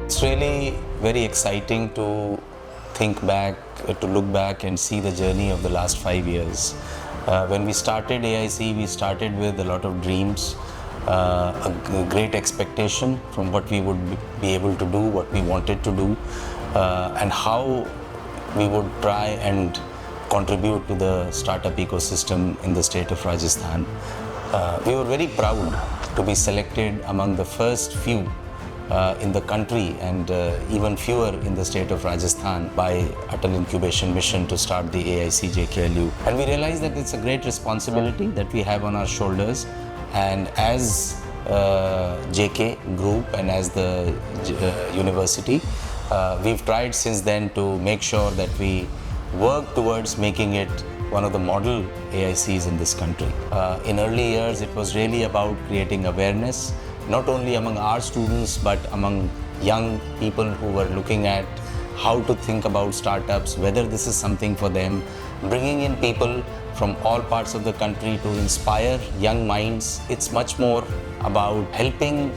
It's really very exciting to look back and see the journey of the last 5 years. When we started AIC, we started with a lot of dreams, a great expectation from what we would be able to do, what we wanted to do, and how we would try and contribute to the startup ecosystem in the state of Rajasthan. We were very proud to be selected among the first few in the country and even fewer in the state of Rajasthan by Atal Incubation Mission to start the AIC-JKLU. And we realized that it's a great responsibility that we have on our shoulders, and as JK Group and as the university, we've tried since then to make sure that we work towards making it one of the model AICs in this country. In early years, it was really about creating awareness, not only among our students, but among young people who were looking at how to think about startups, whether this is something for them, bringing in people from all parts of the country to inspire young minds. It's much more about helping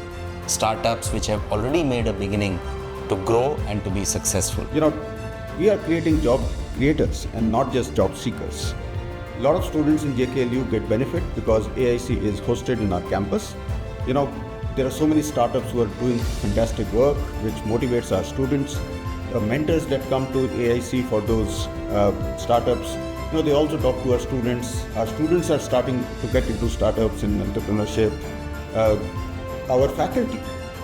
startups which have already made a beginning to grow and to be successful. We are creating job creators and not just job seekers. A lot of students in JKLU get benefit because AIC is hosted in our campus. There are so many startups who are doing fantastic work, which motivates our students. The mentors that come to AIC for those startups, they also talk to our students. Our students are starting to get into startups and entrepreneurship. Our faculty,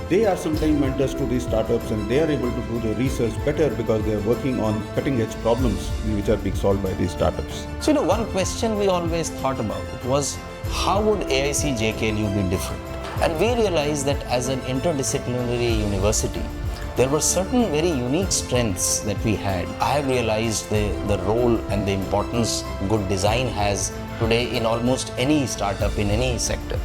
they are sometimes mentors to these startups, and they are able to do the research better because they are working on cutting-edge problems which are being solved by these startups. So, one question we always thought about was, how would AIC-JKLU be different? And we realized that as an interdisciplinary university, there were certain very unique strengths that we had. I have realized the role and the importance good design has today in almost any startup in any sector.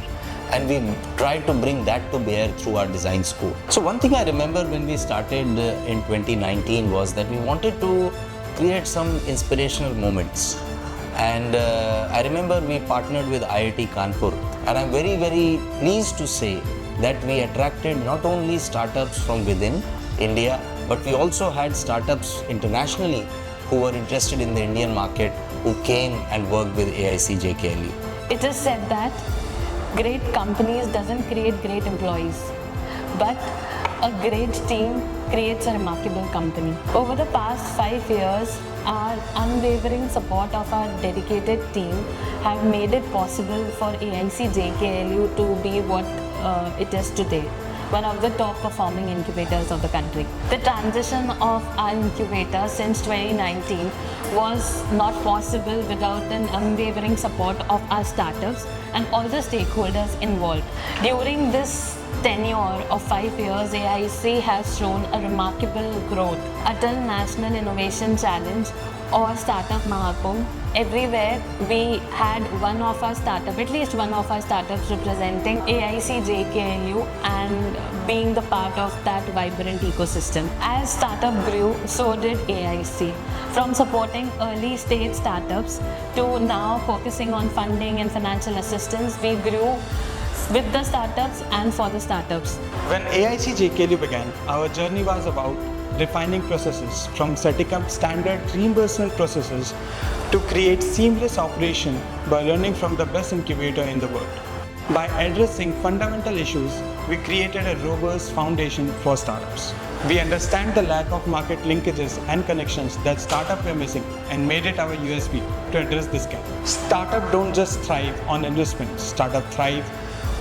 And we tried to bring that to bear through our design school. So one thing I remember when we started in 2019 was that we wanted to create some inspirational moments. And I remember we partnered with IIT Kanpur, and I'm very, very pleased to say that we attracted not only startups from within India, but we also had startups internationally who were interested in the Indian market, who came and worked with AIC-JKLU. It is said that great companies doesn't create great employees, but a great team creates a remarkable company. Over the past 5 years, our unwavering support of our dedicated team have made it possible for AIC-JKLU to be what it is today, one of the top performing incubators of the country. The transition of our incubator since 2019 was not possible without an unwavering support of our startups and all the stakeholders involved. During this tenure of 5 years, AIC has shown a remarkable growth. Atal National Innovation Challenge or Startup Mahakumbh, everywhere we had at least one of our startups representing AIC-JKLU and being the part of that vibrant ecosystem. As startup grew, so did AIC. From supporting early stage startups to now focusing on funding and financial assistance, we grew with the startups and for the startups. When AIC-JKLU began, our journey was about refining processes, from setting up standard reimbursement processes to create seamless operation by learning from the best incubator in the world. By addressing fundamental issues, we created a robust foundation for startups. We understand the lack of market linkages and connections that startups were missing and made it our USP to address this gap. Startups don't just thrive on investment, startups thrive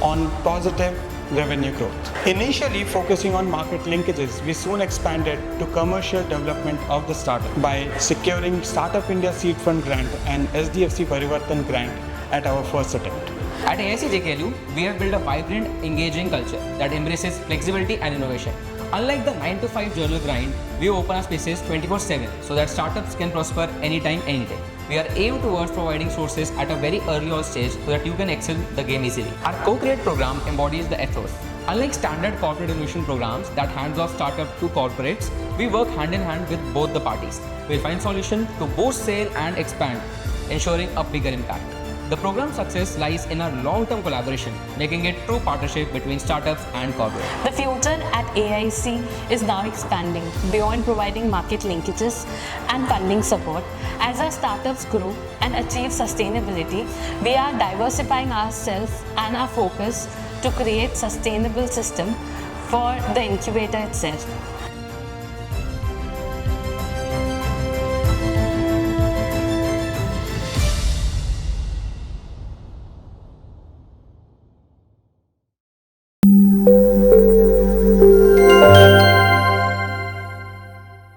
on positive revenue growth. Initially focusing on market linkages, we soon expanded to commercial development of the startup by securing Startup India Seed Fund grant and SDFC Parivartan grant at our first attempt. At AIC-JKLU, we have built a vibrant, engaging culture that embraces flexibility and innovation. Unlike the 9-to-5 journal grind, we open our spaces 24/7 so that startups can prosper anytime, anytime. We are aimed towards providing sources at a very early stage so that you can excel the game easily. Our Co-Create program embodies the ethos. Unlike standard corporate innovation programs that hands off startup to corporates, we work hand in hand with both the parties. We'll find solutions to boost sale and expand, ensuring a bigger impact. The program's success lies in our long-term collaboration, making it true partnership between startups and corporate. The future at AIC is now expanding beyond providing market linkages and funding support. As our startups grow and achieve sustainability, we are diversifying ourselves and our focus to create sustainable system for the incubator itself.